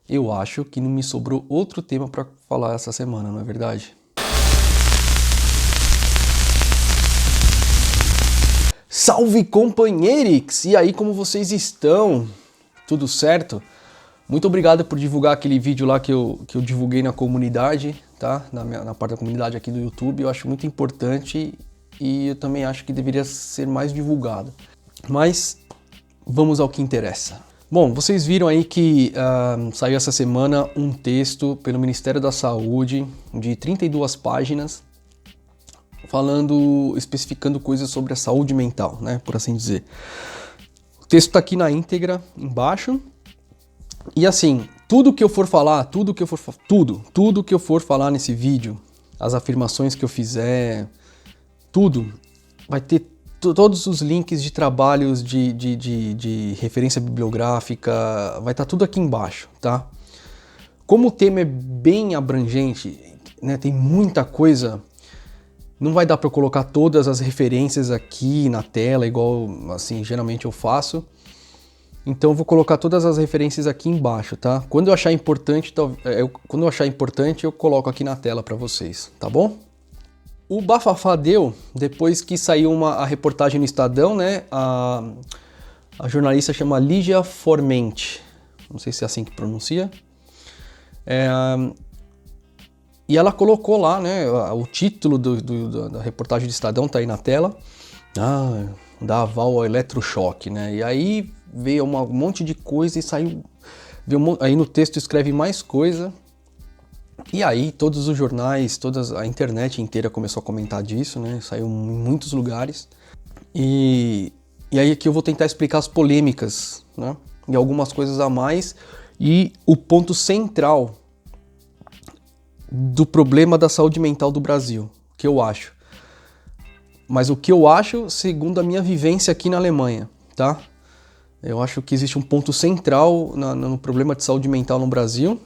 eu acho que não me sobrou outro tema para falar essa semana, não é verdade? Salve, companheirix! E aí, como vocês estão? Tudo certo? Muito obrigado por divulgar aquele vídeo lá que eu divulguei na comunidade, tá? Na parte da comunidade aqui do YouTube. Eu acho muito importante e eu também acho que deveria ser mais divulgado. Mas vamos ao que interessa. Bom, vocês viram aí que saiu essa semana um texto pelo Ministério da Saúde de 32 páginas especificando coisas sobre a saúde mental, né, por assim dizer. O texto está aqui na íntegra, embaixo. E assim, tudo que eu for falar nesse vídeo, as afirmações que eu fizer, tudo, vai ter todos os links de trabalhos de referência bibliográfica, vai estar tudo aqui embaixo, tá? Como o tema é bem abrangente, né, tem muita coisa, não vai dar para eu colocar todas as referências aqui na tela, igual assim geralmente eu faço. Então eu vou colocar todas as referências aqui embaixo, tá? Quando eu achar importante, eu coloco aqui na tela para vocês, tá bom? O bafafá deu depois que saiu a reportagem no Estadão, né? A jornalista chama Lígia Formente, não sei se é assim que pronuncia. E ela colocou lá, né? O título da reportagem do Estadão tá aí na tela. Dá aval ao eletrochoque, né? E aí veio um monte de coisa e saiu. Aí no texto escreve mais coisa. E aí todos os jornais, a internet inteira começou a comentar disso, né? Saiu em muitos lugares. E aí aqui eu vou tentar explicar as polêmicas, né? E algumas coisas a mais. E o ponto central do problema da saúde mental do Brasil, que eu acho. Mas o que eu acho segundo a minha vivência aqui na Alemanha, tá? Eu acho que existe um ponto central no problema de saúde mental no Brasil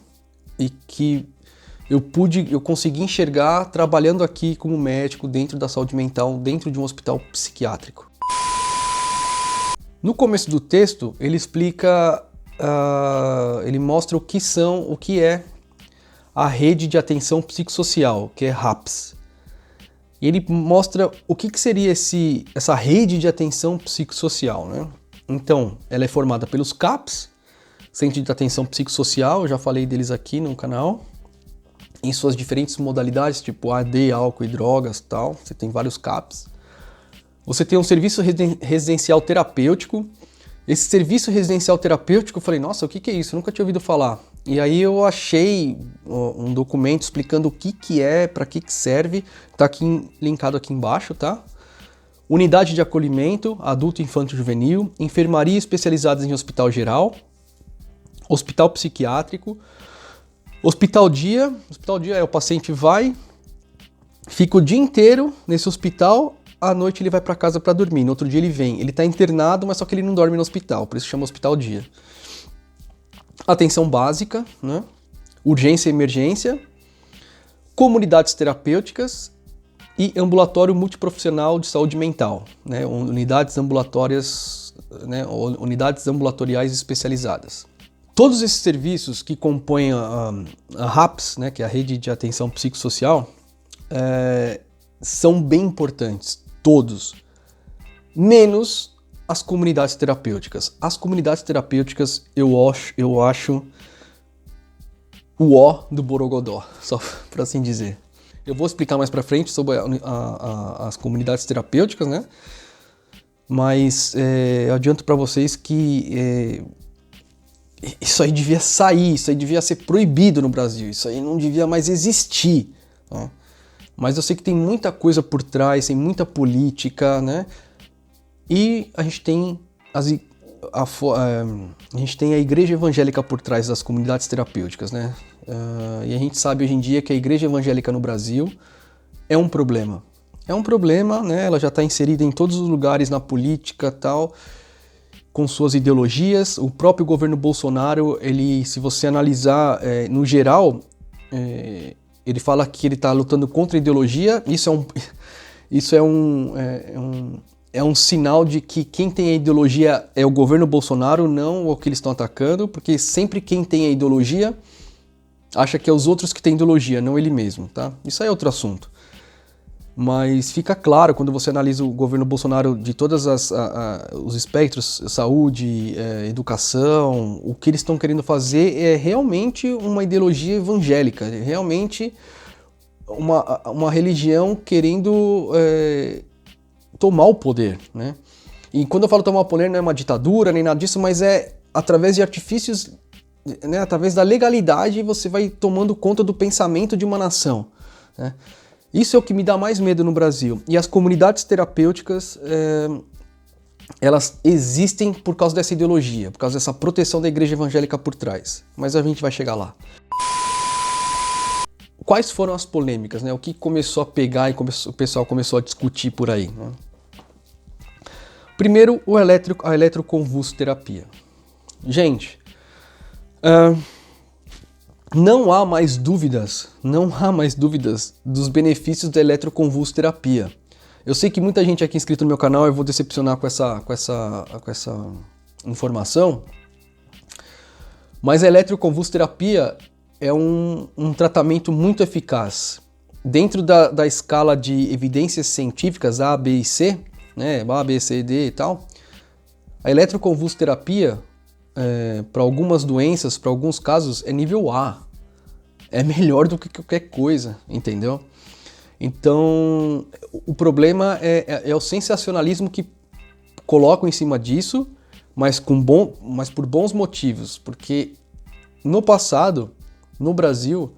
e que eu consegui enxergar trabalhando aqui como médico dentro da saúde mental, dentro de um hospital psiquiátrico. No começo do texto, ele explica, ele mostra o que é a rede de atenção psicossocial, que é RAPS. E ele mostra o que seria essa rede de atenção psicossocial, né? Então, ela é formada pelos CAPs, Centro de Atenção Psicossocial, eu já falei deles aqui no canal, em suas diferentes modalidades, tipo AD, álcool e drogas, tal. Você tem vários CAPs. Você tem um serviço residencial terapêutico. Esse serviço residencial terapêutico, eu falei, nossa, o que é isso? Eu nunca tinha ouvido falar. E aí eu achei um documento explicando o que é, para que serve. Tá aqui linkado aqui embaixo, tá? Unidade de acolhimento, adulto, infanto e juvenil, enfermaria especializadas em hospital geral, hospital psiquiátrico, hospital dia é o paciente vai, fica o dia inteiro nesse hospital, à noite ele vai para casa para dormir, no outro dia ele vem. Ele tá internado, mas só que ele não dorme no hospital, por isso chama hospital dia. Atenção básica, né? Urgência e emergência, comunidades terapêuticas e ambulatório multiprofissional de saúde mental, né? Unidades ambulatoriais especializadas. Todos esses serviços que compõem a RAPS, né, que é a Rede de Atenção Psicossocial, são bem importantes, todos, menos as comunidades terapêuticas. As comunidades terapêuticas eu acho o ó do Borogodó, só para assim dizer. Eu vou explicar mais para frente sobre as comunidades terapêuticas, né? Mas eu adianto para vocês que isso aí devia sair, isso aí devia ser proibido no Brasil, isso aí não devia mais existir, né? Mas eu sei que tem muita coisa por trás, tem muita política, né? E a gente tem a igreja evangélica por trás das comunidades terapêuticas, né? E a gente sabe hoje em dia que a igreja evangélica no Brasil é um problema. É um problema, né? Ela já está inserida em todos os lugares na política e tal, com suas ideologias. O próprio governo Bolsonaro, se você analisar no geral, ele fala que ele está lutando contra a ideologia. Isso é é um sinal de que quem tem a ideologia é o governo Bolsonaro, não o que eles estão atacando, porque sempre quem tem a ideologia acha que é os outros que têm ideologia, não ele mesmo, tá? Isso aí é outro assunto. Mas fica claro quando você analisa o governo Bolsonaro de todos os espectros, saúde, educação, o que eles estão querendo fazer é realmente uma ideologia evangélica, é realmente uma religião querendo tomar o poder, né? E quando eu falo tomar o poder não é uma ditadura nem nada disso, mas é através de artifícios, né, através da legalidade você vai tomando conta do pensamento de uma nação, né? Isso é o que me dá mais medo no Brasil. E as comunidades terapêuticas, elas existem por causa dessa ideologia, por causa dessa proteção da igreja evangélica por trás. Mas a gente vai chegar lá. Quais foram as polêmicas, né? O que começou a pegar e o pessoal começou a discutir por aí, né? Primeiro, a eletroconvulsoterapia. Gente, não há mais dúvidas dos benefícios da eletroconvulsoterapia. Eu sei que muita gente aqui inscrito no meu canal, eu vou decepcionar com essa informação, mas a eletroconvulsoterapia é um tratamento muito eficaz. Dentro da escala de evidências científicas A, B e C, né, A, B, C, D e tal, a eletroconvulsoterapia, para algumas doenças, para alguns casos, é nível A. É melhor do que qualquer coisa, entendeu? Então, o problema é o sensacionalismo que colocam em cima disso, mas por bons motivos. Porque no passado, no Brasil,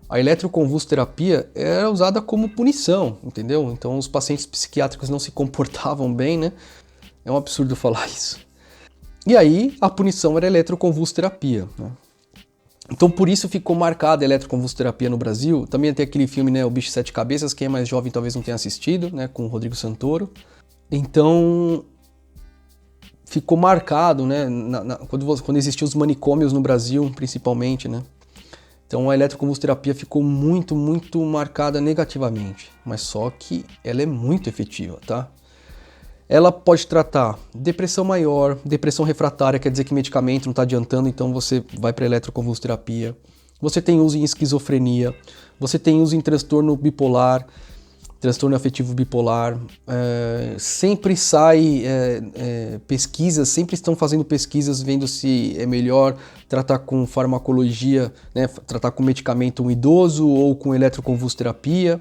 a eletroconvulsoterapia era usada como punição, entendeu? Então, os pacientes psiquiátricos não se comportavam bem, né? É um absurdo falar isso. E aí, a punição era a eletroconvulsoterapia, né? Então, por isso ficou marcada a eletroconvulsoterapia no Brasil. Também tem aquele filme, né, O Bicho de Sete Cabeças, quem é mais jovem talvez não tenha assistido, né, com o Rodrigo Santoro. Então, ficou marcado, né, quando existiam os manicômios no Brasil, principalmente, né. Então, a eletroconvulsoterapia ficou muito, muito marcada negativamente. Mas só que ela é muito efetiva, tá? Ela pode tratar depressão maior, depressão refratária, quer dizer que medicamento não está adiantando, então você vai para a eletroconvulsoterapia. Você tem uso em esquizofrenia, você tem uso em transtorno bipolar, transtorno afetivo bipolar. Sempre sai pesquisas, sempre estão fazendo pesquisas vendo se é melhor tratar com farmacologia, né, tratar com medicamento um idoso ou com eletroconvulsoterapia.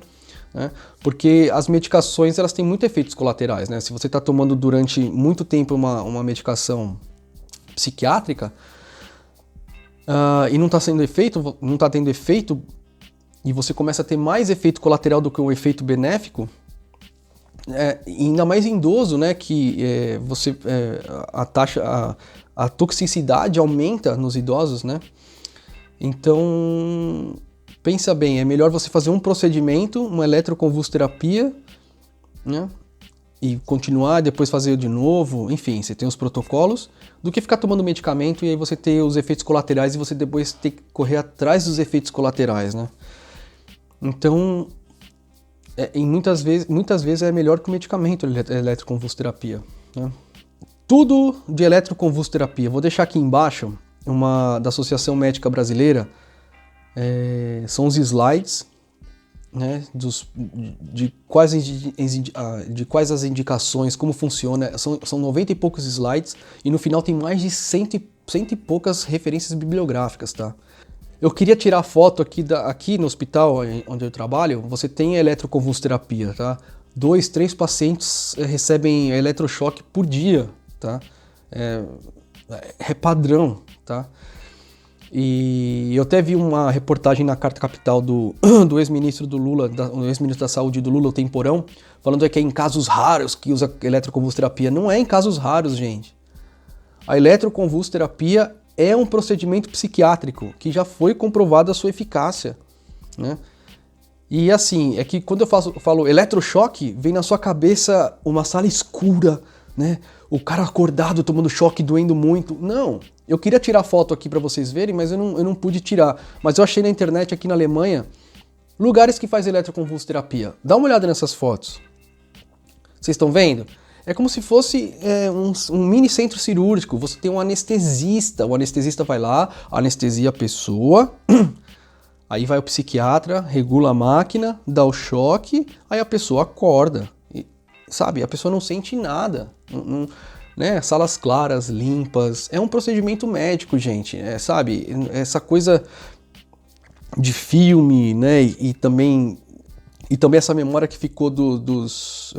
Né? Porque as medicações elas têm muitos efeitos colaterais, né? Se você está tomando durante muito tempo uma medicação psiquiátrica e não está tendo efeito, e você começa a ter mais efeito colateral do que um efeito benéfico, ainda mais em idoso, né? Que a toxicidade aumenta nos idosos, né? Então, pensa bem, é melhor você fazer um procedimento, uma eletroconvulsoterapia, né? E continuar, depois fazer de novo, enfim, você tem os protocolos, do que ficar tomando medicamento e aí você ter os efeitos colaterais e você depois ter que correr atrás dos efeitos colaterais, né? Então, muitas vezes é melhor que o medicamento, a eletroconvulsoterapia, né? Tudo de eletroconvulsoterapia. Vou deixar aqui embaixo da Associação Médica Brasileira, são os slides, né, de quais as indicações, como funciona. São 90 e poucos slides e no final tem mais de 100 e poucas referências bibliográficas, tá? Eu queria tirar foto aqui no hospital onde eu trabalho. Você tem a eletroconvulsoterapia, tá? 2, 3 pacientes recebem eletrochoque por dia, tá? É padrão, tá? E eu até vi uma reportagem na Carta Capital do ex-ministro do Lula, o ex-ministro da Saúde do Lula, o Temporão, falando que é em casos raros que usa eletroconvulsoterapia. Não é em casos raros, gente. A eletroconvulsoterapia é um procedimento psiquiátrico que já foi comprovada a sua eficácia, né? E assim, é que quando eu falo eletrochoque, vem na sua cabeça uma sala escura, né? O cara acordado tomando choque, doendo muito. Não, eu queria tirar foto aqui para vocês verem, mas eu não pude tirar. Mas eu achei na internet aqui na Alemanha lugares que faz eletroconvulsoterapia. Dá uma olhada nessas fotos. Vocês estão vendo? É como se fosse um mini centro cirúrgico. Você tem um anestesista. O anestesista vai lá, anestesia a pessoa. Aí vai o psiquiatra, regula a máquina, dá o choque. Aí a pessoa acorda. E, sabe? A pessoa não sente nada. Né? Salas claras, limpas. É um procedimento médico, gente. Sabe? Essa coisa de filme, né? E também essa memória que ficou dos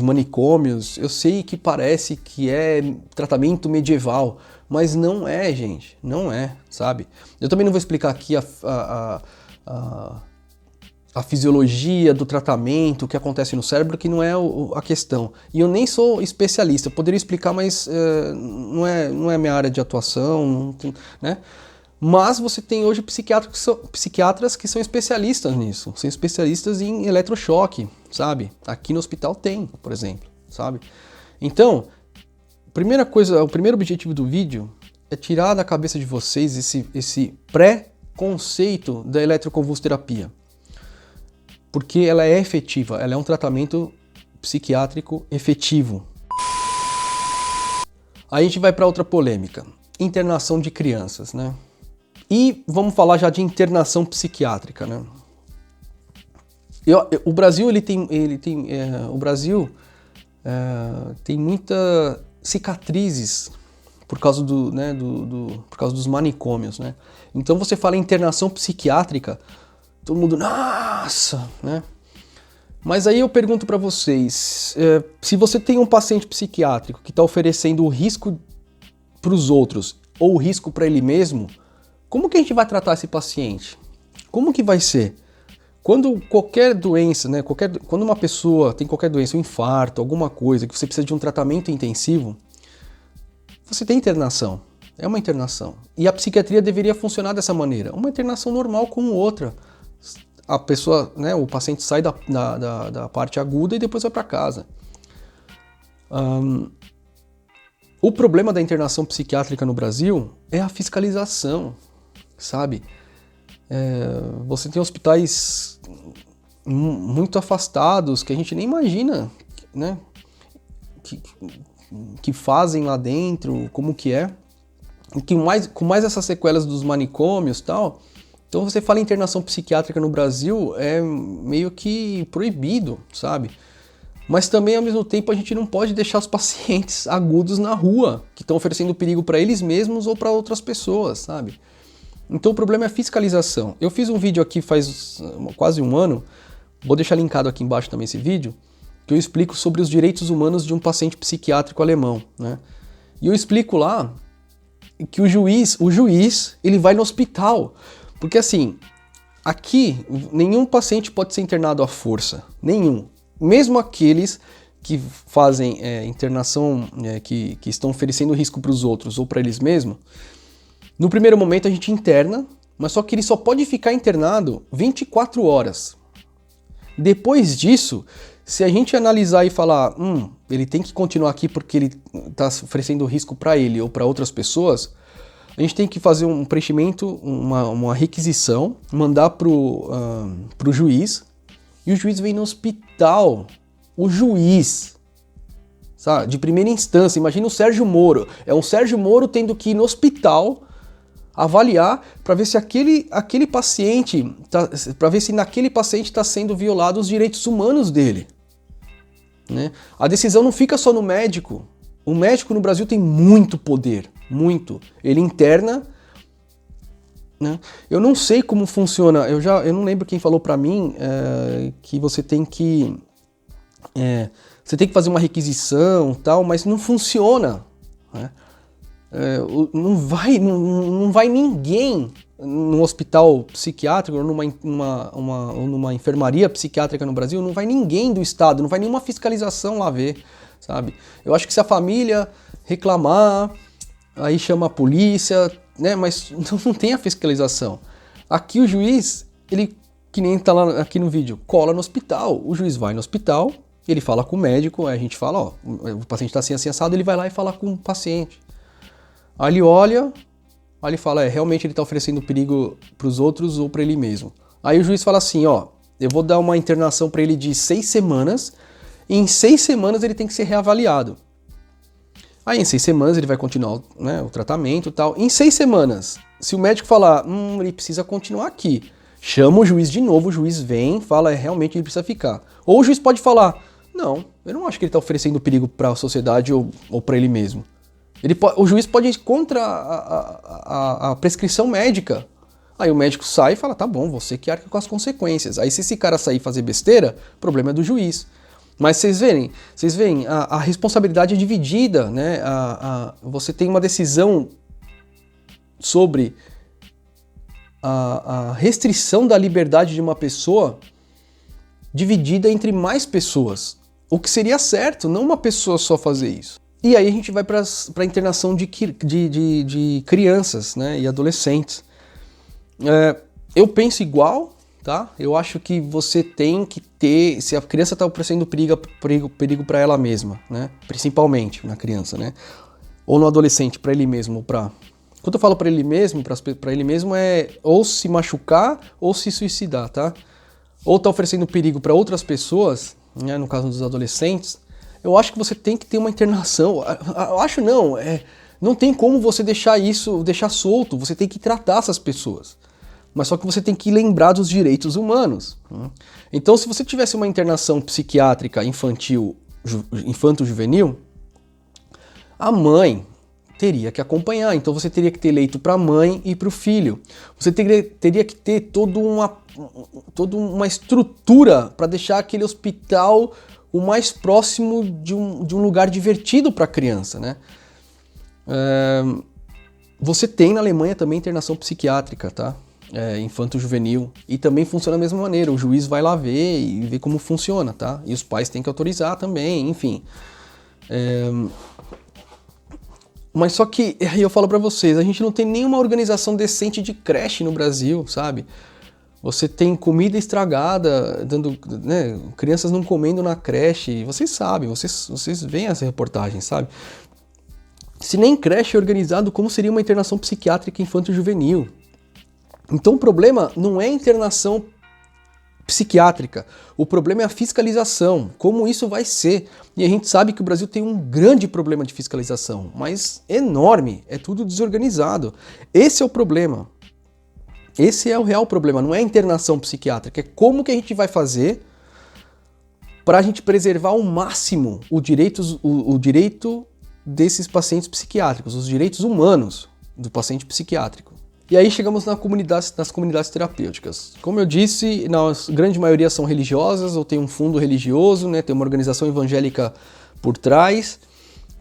manicômios, eu sei que parece que é tratamento medieval, mas não é, gente, não é, sabe? Eu também não vou explicar aqui a fisiologia do tratamento, o que acontece no cérebro, que não é a questão. E eu nem sou especialista, eu poderia explicar, mas não é minha área de atuação, né? Mas você tem hoje psiquiatras que são especialistas nisso, são especialistas em eletrochoque, sabe? Aqui no hospital tem, por exemplo, sabe? Então, o primeiro objetivo do vídeo é tirar da cabeça de vocês esse pré-conceito da eletroconvulsoterapia. Porque ela é efetiva, ela é um tratamento psiquiátrico efetivo. Aí a gente vai para outra polêmica, internação de crianças, né? E vamos falar já de internação psiquiátrica, né? O Brasil tem muitas cicatrizes por causa por causa dos manicômios, né? Então você fala em internação psiquiátrica, todo mundo, nossa, né? Mas aí eu pergunto para vocês, se você tem um paciente psiquiátrico que está oferecendo o risco para os outros ou o risco para ele mesmo, como que a gente vai tratar esse paciente? Como que vai ser? Quando qualquer doença, né, quando uma pessoa tem qualquer doença, um infarto, alguma coisa, que você precisa de um tratamento intensivo, você tem internação. É uma internação. E a psiquiatria deveria funcionar dessa maneira. Uma internação normal como outra. A pessoa, né, o paciente sai da parte aguda e depois vai para casa. O problema da internação psiquiátrica no Brasil é a fiscalização, sabe? Você tem hospitais muito afastados que a gente nem imagina, né? Que fazem lá dentro, como que é. E com mais essas sequelas dos manicômios e tal. Então você fala em internação psiquiátrica no Brasil, é meio que proibido, sabe? Mas também, ao mesmo tempo, a gente não pode deixar os pacientes agudos na rua, que estão oferecendo perigo para eles mesmos ou para outras pessoas, sabe? Então o problema é a fiscalização. Eu fiz um vídeo aqui faz quase um ano, vou deixar linkado aqui embaixo também esse vídeo, que eu explico sobre os direitos humanos de um paciente psiquiátrico alemão, né? E eu explico lá que o juiz, ele vai no hospital. Porque assim, aqui nenhum paciente pode ser internado à força, nenhum. Mesmo aqueles que fazem internação, que estão oferecendo risco para os outros ou para eles mesmos, no primeiro momento a gente interna, mas só que ele só pode ficar internado 24 horas. Depois disso, se a gente analisar e falar, ele tem que continuar aqui porque ele está oferecendo risco para ele ou para outras pessoas, a gente tem que fazer um preenchimento, uma requisição, mandar para o juiz, e o juiz vem no hospital. O juiz, sabe, de primeira instância, imagina o Sérgio Moro. É um Sérgio Moro tendo que ir no hospital avaliar para ver se aquele paciente, para ver se naquele paciente está sendo violado os direitos humanos dele, né? A decisão não fica só no médico. O médico no Brasil tem muito poder, muito. Ele interna, né? Eu não sei como funciona. Eu não lembro quem falou para mim que você tem que fazer uma requisição, tal, mas não funciona, né? Não vai ninguém num hospital psiquiátrico ou numa enfermaria psiquiátrica no Brasil, não vai ninguém do Estado, não vai nenhuma fiscalização lá ver, sabe? Eu acho que se a família reclamar, aí chama a polícia, né? Mas não tem a fiscalização. Aqui o juiz, ele, que nem tá lá aqui no vídeo, cola no hospital. O juiz vai no hospital, ele fala com o médico, aí a gente fala, ó, o paciente tá assim assado, ele vai lá e fala com o paciente. Aí ele olha, aí ele fala, realmente ele tá oferecendo perigo pros outros ou para ele mesmo. Aí o juiz fala assim, ó, eu vou dar uma internação para ele de 6 semanas, e em 6 semanas ele tem que ser reavaliado. Aí em 6 semanas ele vai continuar, né, o tratamento e tal. Em 6 semanas, se o médico falar, ele precisa continuar aqui, chama o juiz de novo, o juiz vem, fala, realmente ele precisa ficar. Ou o juiz pode falar, não, eu não acho que ele está oferecendo perigo para a sociedade ou para ele mesmo. O juiz pode ir contra a prescrição médica. Aí o médico sai e fala, tá bom, você que arca com as consequências. Aí se esse cara sair e fazer besteira, o problema é do juiz. Mas vocês veem, a responsabilidade é dividida, né? Você tem uma decisão sobre a restrição da liberdade de uma pessoa dividida entre mais pessoas. O que seria certo, não uma pessoa só fazer isso. E aí a gente vai para a internação de crianças, né, e adolescentes. Eu penso igual, tá? Eu acho que você tem que ter, se a criança está oferecendo perigo para ela mesma, né? Principalmente na criança, né? Ou no adolescente, para ele mesmo, quando eu falo para ele mesmo, para ele mesmo é ou se machucar ou se suicidar, tá? Ou tá oferecendo perigo para outras pessoas, né? No caso dos adolescentes, eu acho que você tem que ter uma internação. Eu acho não, não tem como você deixar solto, você tem que tratar essas pessoas. Mas só que você tem que lembrar dos direitos humanos. Então, se você tivesse uma internação psiquiátrica infanto-juvenil, a mãe teria que acompanhar. Então, você teria que ter leito para a mãe e para o filho. Você teria que ter toda uma estrutura para deixar aquele hospital o mais próximo de um lugar divertido para a criança, né? Você tem na Alemanha também internação psiquiátrica, tá? Infanto-juvenil, e também funciona da mesma maneira, o juiz vai lá ver e ver como funciona, tá? E os pais têm que autorizar também, enfim. Mas só que, aí eu falo pra vocês, a gente não tem nenhuma organização decente de creche no Brasil, sabe? Você tem comida estragada, né, crianças não comendo na creche, vocês sabem, vocês veem as reportagens, sabe? Se nem creche é organizado, como seria uma internação psiquiátrica infanto-juvenil? Então o problema não é a internação psiquiátrica, o problema é a fiscalização, como isso vai ser. E a gente sabe que o Brasil tem um grande problema de fiscalização, mas enorme, é tudo desorganizado. Esse é o problema. Esse é o real problema, não é a internação psiquiátrica, é como que a gente vai fazer para a gente preservar ao máximo o direito desses pacientes psiquiátricos, os direitos humanos do paciente psiquiátrico. E aí chegamos nas comunidades terapêuticas. Como eu disse, na grande maioria são religiosas ou tem um fundo religioso, né? Tem uma organização evangélica por trás.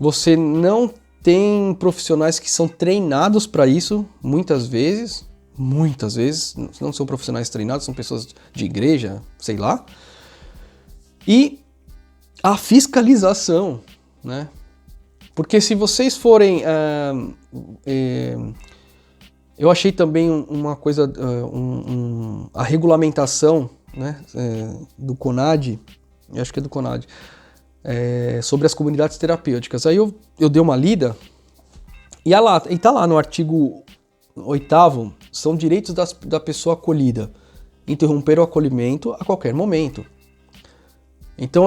Você não tem profissionais que são treinados para isso, muitas vezes, não são profissionais treinados, são pessoas de igreja, sei lá. E a fiscalização, né? Porque se vocês forem... eu achei também uma coisa, a regulamentação, né, do CONAD, eu acho que é do CONAD, sobre as comunidades terapêuticas. Aí eu dei uma lida, e tá lá no artigo 8º, são direitos da pessoa acolhida, interromper o acolhimento a qualquer momento. Então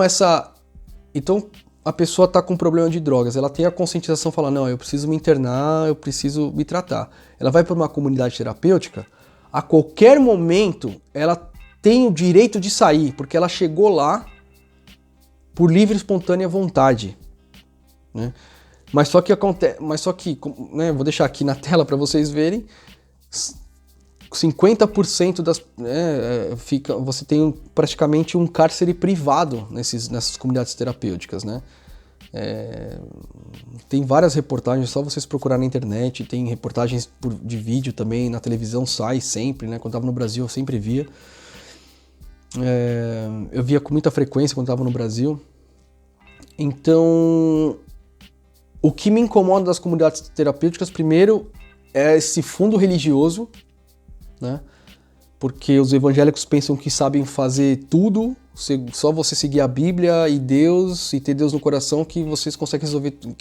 a pessoa está com problema de drogas, ela tem a conscientização, fala, não, eu preciso me internar, eu preciso me tratar. Ela vai para uma comunidade terapêutica, a qualquer momento ela tem o direito de sair, porque ela chegou lá por livre e espontânea vontade, né? Mas só que, né, vou deixar aqui na tela para vocês verem, 50% você tem praticamente um cárcere privado nessas comunidades terapêuticas, né? Tem várias reportagens, só vocês procurar na internet, tem reportagens de vídeo também, na televisão sai sempre, né? Quando estava no Brasil eu sempre via. Eu via com muita frequência quando estava no Brasil. Então, o que me incomoda das comunidades terapêuticas, primeiro, é esse fundo religioso, né? Porque os evangélicos pensam que sabem fazer tudo, só você seguir a Bíblia e Deus e ter Deus no coração que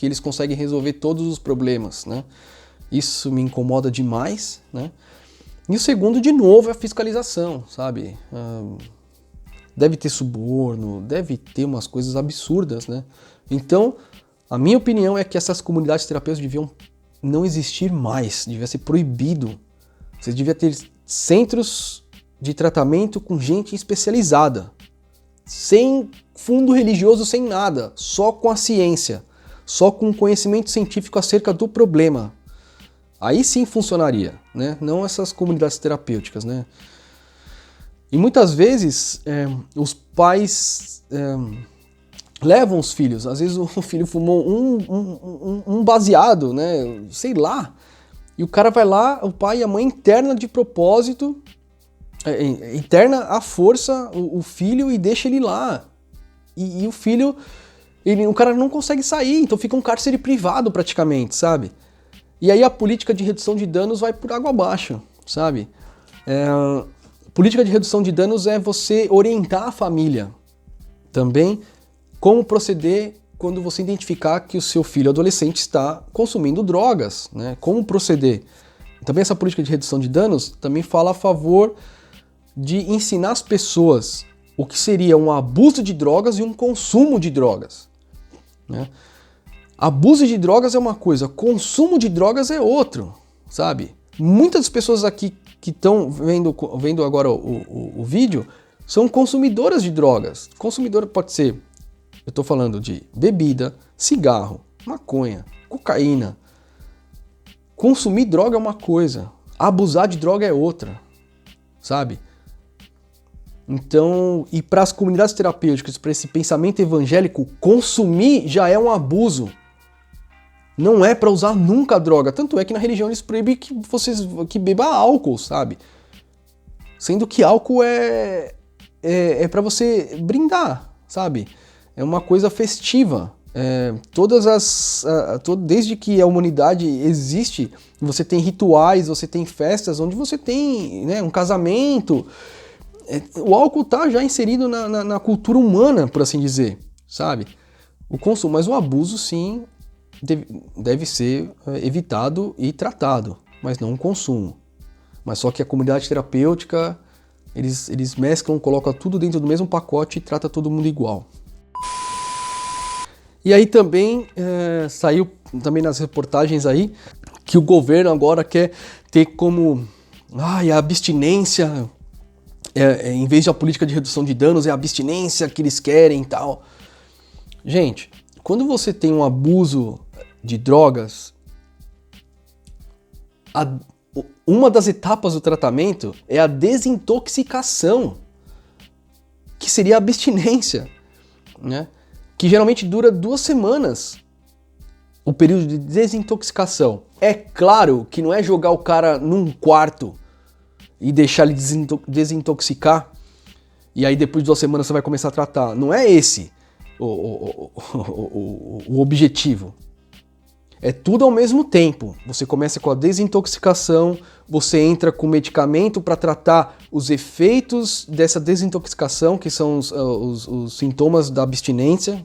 eles conseguem resolver todos os problemas, né? Isso me incomoda demais, né? E o segundo, de novo, é a fiscalização, sabe? deve ter suborno, deve ter umas coisas absurdas, né? Então, a minha opinião é que essas comunidades terapêuticas deviam não existir mais, devia ser proibido. Você devia ter centros de tratamento com gente especializada, sem fundo religioso, sem nada, só com a ciência, só com conhecimento científico acerca do problema. Aí sim funcionaria, né? Não essas comunidades terapêuticas, né? E muitas vezes os pais levam os filhos, às vezes o filho fumou um baseado, né? Sei lá. E o cara vai lá, o pai e a mãe interna de propósito, interna à força o filho e deixa ele lá. E o filho, o cara não consegue sair, então fica um cárcere privado praticamente, sabe? E aí a política de redução de danos vai por água abaixo, sabe? Política de redução de danos é você orientar a família também como proceder quando você identificar que o seu filho adolescente está consumindo drogas, né? Como proceder. Também essa política de redução de danos também fala a favor de ensinar as pessoas o que seria um abuso de drogas e um consumo de drogas, né? Abuso de drogas é uma coisa, consumo de drogas é outro, sabe? Muitas pessoas aqui que estão vendo agora o vídeo são consumidoras de drogas. Consumidora pode ser, eu estou falando de bebida, cigarro, maconha, cocaína. Consumir droga é uma coisa, abusar de droga é outra, sabe? Então, e para as comunidades terapêuticas, para esse pensamento evangélico, consumir já é um abuso. Não é para usar nunca droga. Tanto é que na religião eles proíbem que beba álcool, sabe? Sendo que álcool é para você brindar, sabe? É uma coisa festiva. Desde que a humanidade existe, você tem rituais, você tem festas, onde você tem, né, um casamento. O álcool tá já inserido na cultura humana, por assim dizer, sabe? O consumo, mas o abuso, sim, deve ser evitado e tratado, mas não o consumo. Mas só que a comunidade terapêutica, eles mesclam, colocam tudo dentro do mesmo pacote e trata todo mundo igual. E aí também saiu também nas reportagens aí que o governo agora quer ter como a abstinência, em vez de a política de redução de danos, é a abstinência que eles querem e tal. Gente, quando você tem um abuso de drogas, uma das etapas do tratamento é a desintoxicação, que seria a abstinência, né? Que geralmente dura 2 semanas, o período de desintoxicação. É claro que não é jogar o cara num quarto e deixar ele desintoxicar, e aí depois de 2 semanas você vai começar a tratar. Não é esse o objetivo. É tudo ao mesmo tempo. Você começa com a desintoxicação, você entra com medicamento para tratar os efeitos dessa desintoxicação, que são os sintomas da abstinência,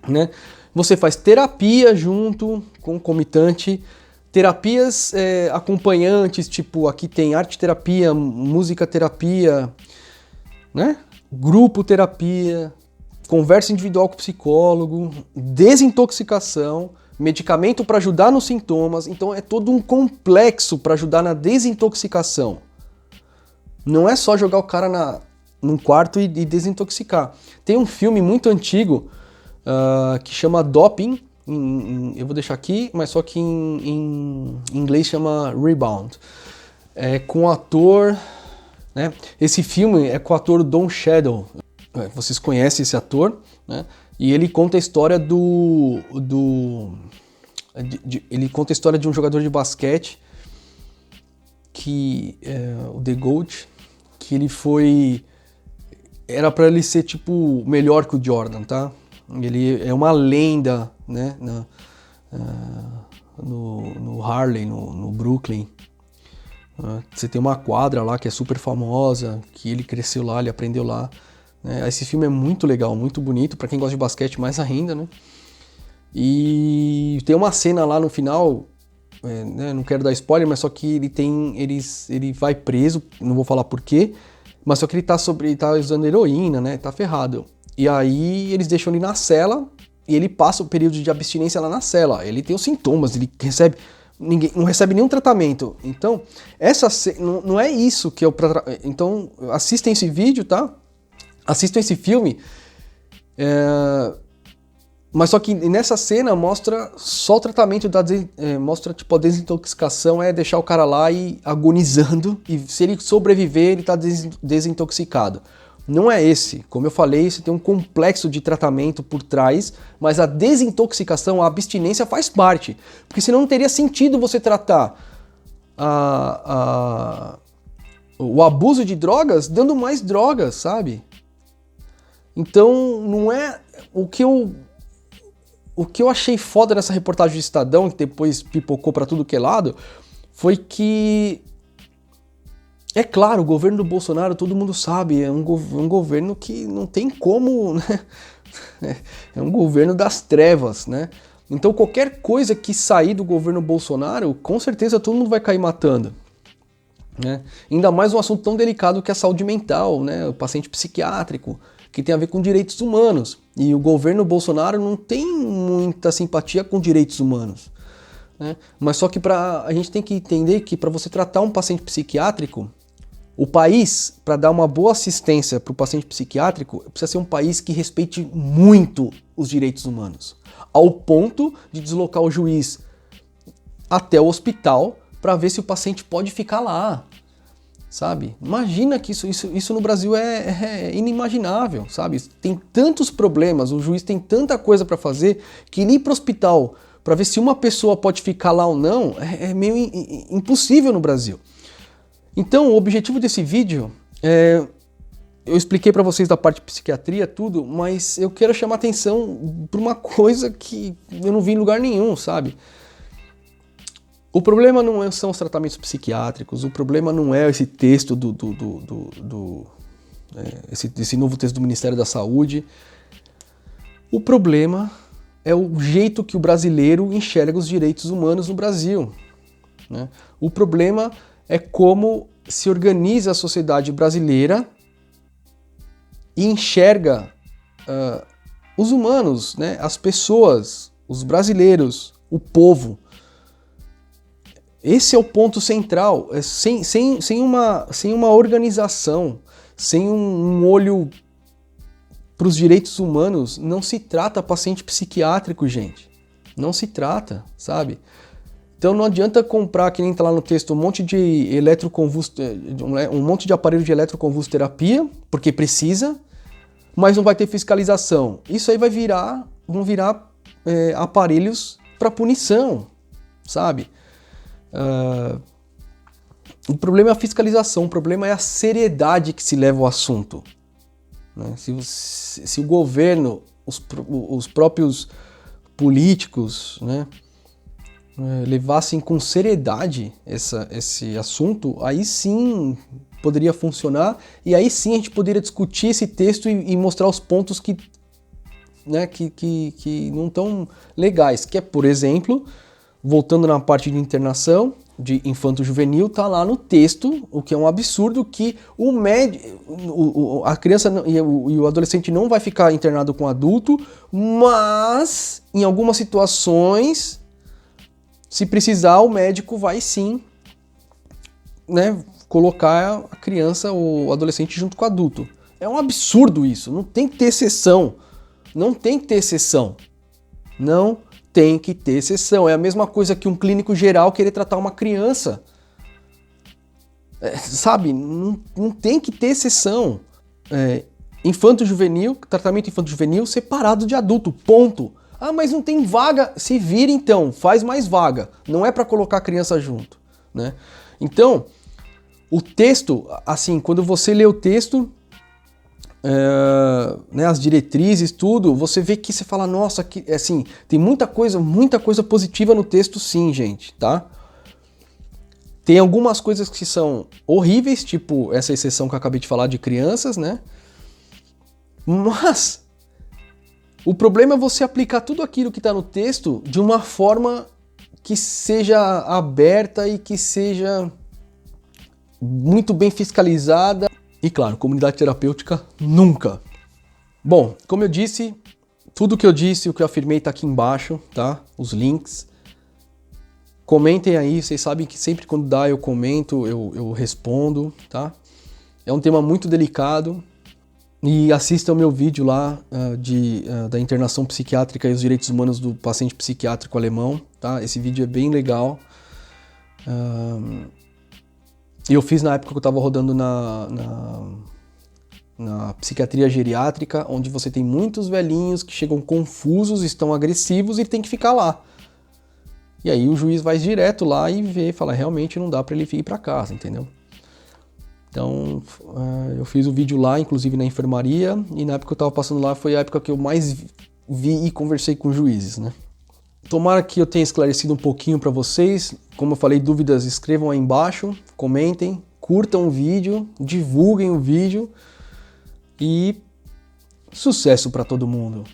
né? Você faz terapia junto, concomitante, terapias acompanhantes, tipo aqui tem arte terapia, música terapia, né? Grupo terapia, conversa individual com o psicólogo, desintoxicação, medicamento para ajudar nos sintomas. Então é todo um complexo para ajudar na desintoxicação. Não é só jogar o cara num quarto e desintoxicar. Tem um filme muito antigo que chama Doping, eu vou deixar aqui, mas só que em inglês chama Rebound. É com o ator, né? Esse filme é com o ator Don Cheadle. Vocês conhecem esse ator, né? E ele conta a história ele conta a história de um jogador de basquete que o The GOAT, que ele era para ele ser tipo melhor que o Jordan, tá? Ele é uma lenda, né? No Harlem, no Brooklyn. Você tem uma quadra lá que é super famosa, que ele cresceu lá, ele aprendeu lá. Esse filme é muito legal, muito bonito, pra quem gosta de basquete mais ainda, né? E tem uma cena lá no final, né, não quero dar spoiler, mas só que ele vai preso, não vou falar por quê, Mas só que ele tá usando heroína, né? Tá ferrado. E aí eles deixam ele na cela e ele passa o período de abstinência lá na cela. Ele tem os sintomas, ele recebe... não recebe nenhum tratamento. Então, não é isso que eu... Então, assistem esse vídeo, tá? Assistam esse filme. Mas só que nessa cena mostra só o tratamento mostra tipo a desintoxicação é deixar o cara lá e agonizando, e se ele sobreviver ele tá desintoxicado. Não é esse, como eu falei, você tem um complexo de tratamento por trás, mas a desintoxicação, a abstinência faz parte, porque senão não teria sentido você tratar o abuso de drogas dando mais drogas, sabe? Então não é o que eu achei foda nessa reportagem do Estadão, que depois pipocou pra tudo que é lado, foi que, é claro, o governo do Bolsonaro, todo mundo sabe, é um governo que não tem como, né? É um governo das trevas, né? Então qualquer coisa que sair do governo Bolsonaro, com certeza todo mundo vai cair matando, né? Ainda mais um assunto tão delicado que é a saúde mental, né? O paciente psiquiátrico, que tem a ver com direitos humanos. E o governo Bolsonaro não tem muita simpatia com direitos humanos, né? Mas só que a gente tem que entender que para você tratar um paciente psiquiátrico, o país, para dar uma boa assistência para o paciente psiquiátrico, precisa ser um país que respeite muito os direitos humanos, ao ponto de deslocar o juiz até o hospital para ver se o paciente pode ficar lá, sabe? Imagina que isso no Brasil é inimaginável, sabe? Tem tantos problemas, o juiz tem tanta coisa para fazer, que ir para o hospital para ver se uma pessoa pode ficar lá ou não é meio impossível no Brasil. Então, o objetivo desse vídeo eu expliquei para vocês da parte de psiquiatria, tudo, mas eu quero chamar atenção para uma coisa que eu não vi em lugar nenhum, sabe? O problema não são os tratamentos psiquiátricos, o problema não é esse texto esse novo texto do Ministério da Saúde. O problema é o jeito que o brasileiro enxerga os direitos humanos no Brasil, né? O problema é como se organiza a sociedade brasileira e enxerga os humanos, né? As pessoas, os brasileiros, o povo. Esse é o ponto central. Sem uma organização, sem um olho para os direitos humanos, não se trata paciente psiquiátrico, gente. Não se trata, sabe? Então não adianta comprar, que nem tá lá no texto, um monte de um monte de aparelho de eletroconvulsoterapia, porque precisa, mas não vai ter fiscalização. Isso aí vão virar aparelhos para punição, sabe? O problema é a fiscalização, o problema é a seriedade que se leva ao assunto, né? Se o governo, os próprios políticos, né, levassem com seriedade esse assunto, aí sim poderia funcionar, e aí sim a gente poderia discutir esse texto e mostrar os pontos que não estão legais, que é, por exemplo, voltando na parte de internação de infanto-juvenil, tá lá no texto, o que é um absurdo, que a criança e o adolescente não vai ficar internado com adulto, mas em algumas situações, se precisar, o médico vai sim, né, colocar a criança ou o adolescente junto com o adulto. É um absurdo isso, não tem que ter exceção. Não tem que ter exceção. Não tem que ter exceção. É a mesma coisa que um clínico geral querer tratar uma criança. Sabe? Não tem que ter exceção. Infanto-juvenil, tratamento infanto-juvenil separado de adulto, ponto. Ah, mas não tem vaga. Se vira então, faz mais vaga. Não é para colocar a criança junto, né? Então, o texto, assim, quando você lê o texto, né, as diretrizes, tudo, você vê que você fala, nossa, que, assim, tem muita coisa positiva no texto, sim, gente, tá? Tem algumas coisas que são horríveis, tipo essa exceção que eu acabei de falar de crianças, né? Mas o problema é você aplicar tudo aquilo que está no texto de uma forma que seja aberta e que seja muito bem fiscalizada E claro, comunidade terapêutica nunca. Bom, como eu disse, tudo que eu disse, o que eu afirmei tá aqui embaixo, tá? Os links. Comentem aí, vocês sabem que sempre quando dá eu comento, eu respondo, tá? É um tema muito delicado. E assista o meu vídeo lá da internação psiquiátrica e os direitos humanos do paciente psiquiátrico alemão, tá? Esse vídeo é bem legal. Eu fiz na época que eu estava rodando na psiquiatria geriátrica, onde você tem muitos velhinhos que chegam confusos, estão agressivos e tem que ficar lá. E aí o juiz vai direto lá e vê, fala, realmente não dá para ele ir para casa, entendeu? Então, eu fiz o vídeo lá, inclusive na enfermaria, e na época que eu estava passando lá foi a época que eu mais vi e conversei com juízes, né? Tomara que eu tenha esclarecido um pouquinho para vocês. Como eu falei, dúvidas, escrevam aí embaixo, comentem, curtam o vídeo, divulguem o vídeo e sucesso para todo mundo!